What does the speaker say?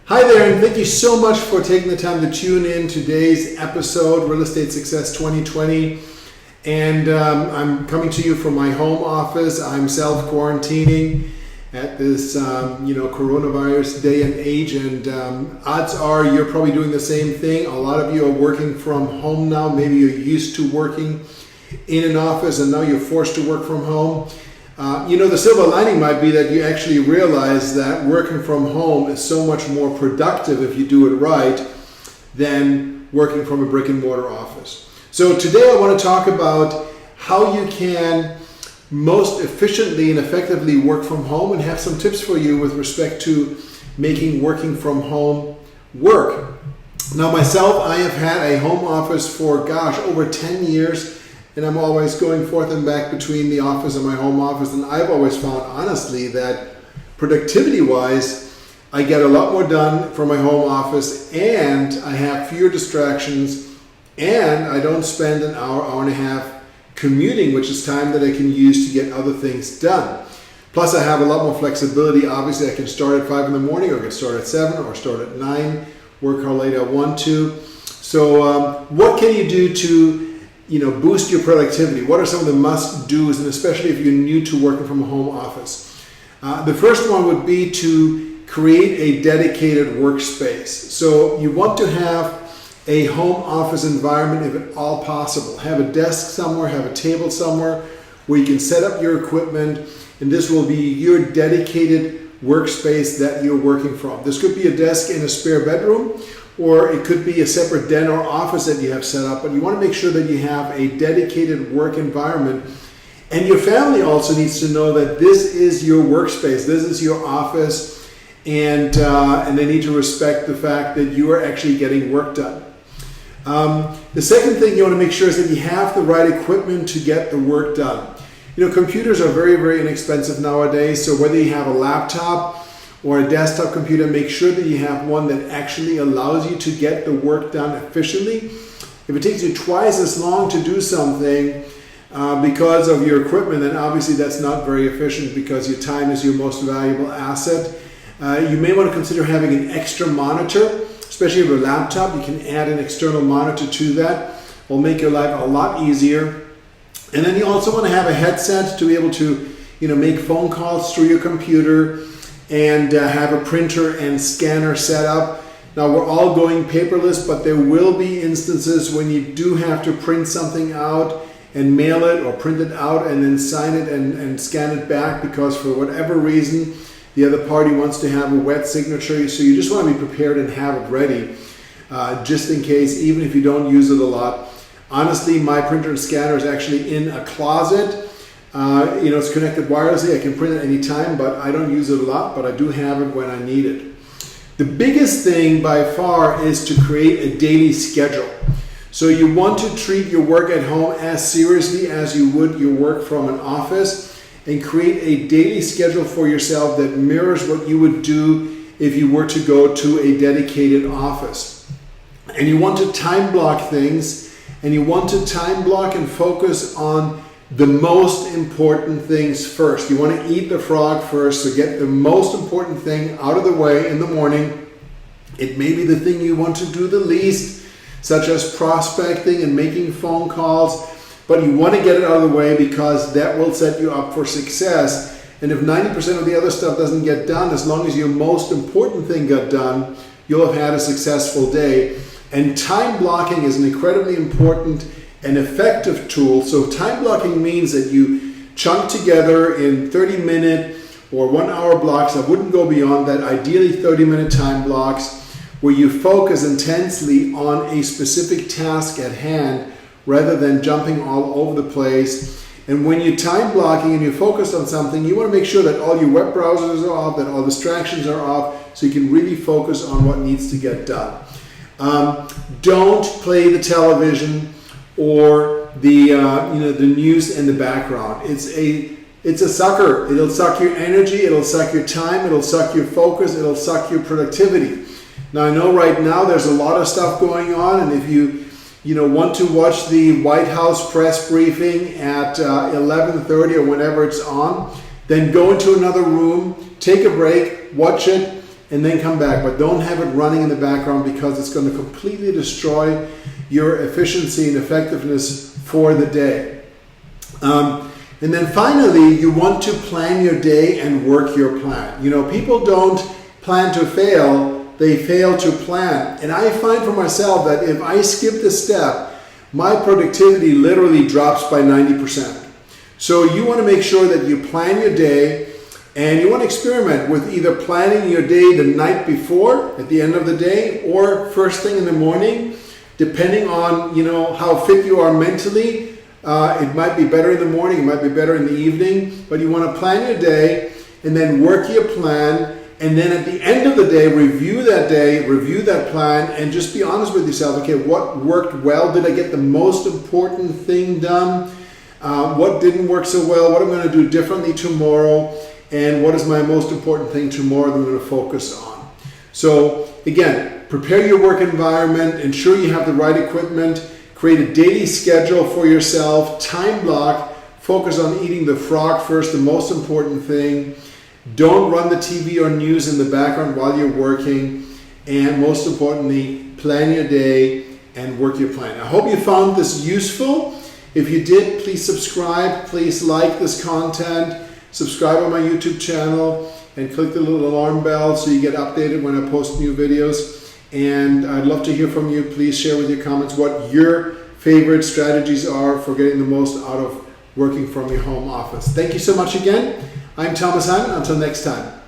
Hi there, and thank you so much for taking the time to tune in today's episode, Real Estate Success 2020. And I'm coming to you from my home office. I'm self-quarantining at this, coronavirus day and age. And odds are you're probably doing the same thing. A lot of you are working from home now. Maybe you're used to working in an office and now you're forced to work from home. The silver lining might be that you actually realize that working from home is so much more productive if you do it right than working from a brick and mortar office. So today I want to talk about how you can most efficiently and effectively work from home and have some tips for you with respect to making working from home work. Now myself, I have had a home office for over 10 years. And I'm always going forth and back between the office and my home office. And I've always found, honestly, that productivity-wise, I get a lot more done from my home office and I have fewer distractions and I don't spend an hour and a half commuting, which is time that I can use to get other things done. Plus, I have a lot more flexibility. Obviously, I can start at 5 in the morning or I can start at 7 or start at 9, work how late I want to. So what can you do to boost your productivity? What are some of the must-dos, and especially if you're new to working from a home office? The first one would be to create a dedicated workspace. So you want to have a home office environment, if at all possible. Have a desk somewhere, have a table somewhere where you can set up your equipment, and this will be your dedicated workspace that you're working from. This could be a desk in a spare bedroom, or it could be a separate den or office that you have set up, but you want to make sure that you have a dedicated work environment. And your family also needs to know that this is your workspace, this is your office, and they need to respect the fact that you are actually getting work done. The second thing you want to make sure is that you have the right equipment to get the work done. Computers are very, very inexpensive nowadays, so whether you have a laptop or a desktop computer, make sure that you have one that actually allows you to get the work done efficiently. If it takes you twice as long to do something because of your equipment, then obviously that's not very efficient because your time is your most valuable asset. You may want to consider having an extra monitor, especially with a laptop. You can add an external monitor to that. It will make your life a lot easier. And then you also want to have a headset to be able to make phone calls through your computer, and have a printer and scanner set up. Now we're all going paperless, but there will be instances when you do have to print something out and mail it or print it out and then sign it and scan it back because for whatever reason the other party wants to have a wet signature. So you just want to be prepared and have it ready just in case, even if you don't use it a lot. Honestly, my printer and scanner is actually in a closet. It's connected wirelessly. I can print it anytime, but I don't use it a lot, but I do have it when I need it. The biggest thing by far is to create a daily schedule. So you want to treat your work at home as seriously as you would your work from an office and create a daily schedule for yourself that mirrors what you would do if you were to go to a dedicated office. And you want to time block things, and you want to time block and focus on the most important things first. You want to eat the frog first, so get the most important thing out of the way in the morning. It may be the thing you want to do the least, such as prospecting and making phone calls, but you want to get it out of the way because that will set you up for success. And if 90% of the other stuff doesn't get done, as long as your most important thing got done, you'll have had a successful day. And time blocking is an incredibly important an effective tool. So time blocking means that you chunk together in 30-minute or 1-hour blocks. I wouldn't go beyond that. Ideally 30-minute time blocks where you focus intensely on a specific task at hand rather than jumping all over the place. And when you're time blocking and you're focused on something, you want to make sure that all your web browsers are off, that all distractions are off, so you can really focus on what needs to get done. Don't play the television or the news in the background. It's a sucker. It'll suck your energy, it'll suck your time, it'll suck your focus, it'll suck your productivity. Now I know right now there's a lot of stuff going on, and if you want to watch the White House press briefing at 11:30 or whenever it's on, then go into another room, take a break, watch it, and then come back. But don't have it running in the background because it's going to completely destroy your efficiency and effectiveness for the day. And then finally, you want to plan your day and work your plan. You know, people don't plan to fail, they fail to plan. And I find for myself that if I skip this step, my productivity literally drops by 90%. So you want to make sure that you plan your day, and you want to experiment with either planning your day the night before at the end of the day or first thing in the morning, depending on, you know, how fit you are mentally. It might be better in the morning, it might be better in the evening, but you want to plan your day and then work your plan, and then at the end of the day, review that plan, and just be honest with yourself. Okay, what worked well? Did I get the most important thing done? What didn't work so well? What am I going to do differently tomorrow? And what is my most important thing tomorrow that I'm going to focus on? So again, prepare your work environment, ensure you have the right equipment, create a daily schedule for yourself, time block, focus on eating the frog first, the most important thing. Don't run the TV or news in the background while you're working. And most importantly, plan your day and work your plan. I hope you found this useful. If you did, please subscribe. Please like this content. Subscribe on my YouTube channel and click the little alarm bell so you get updated when I post new videos. And I'd love to hear from you. Please share with your comments what your favorite strategies are for getting the most out of working from your home office. Thank you so much again. I'm Thomas Heimann. Until next time.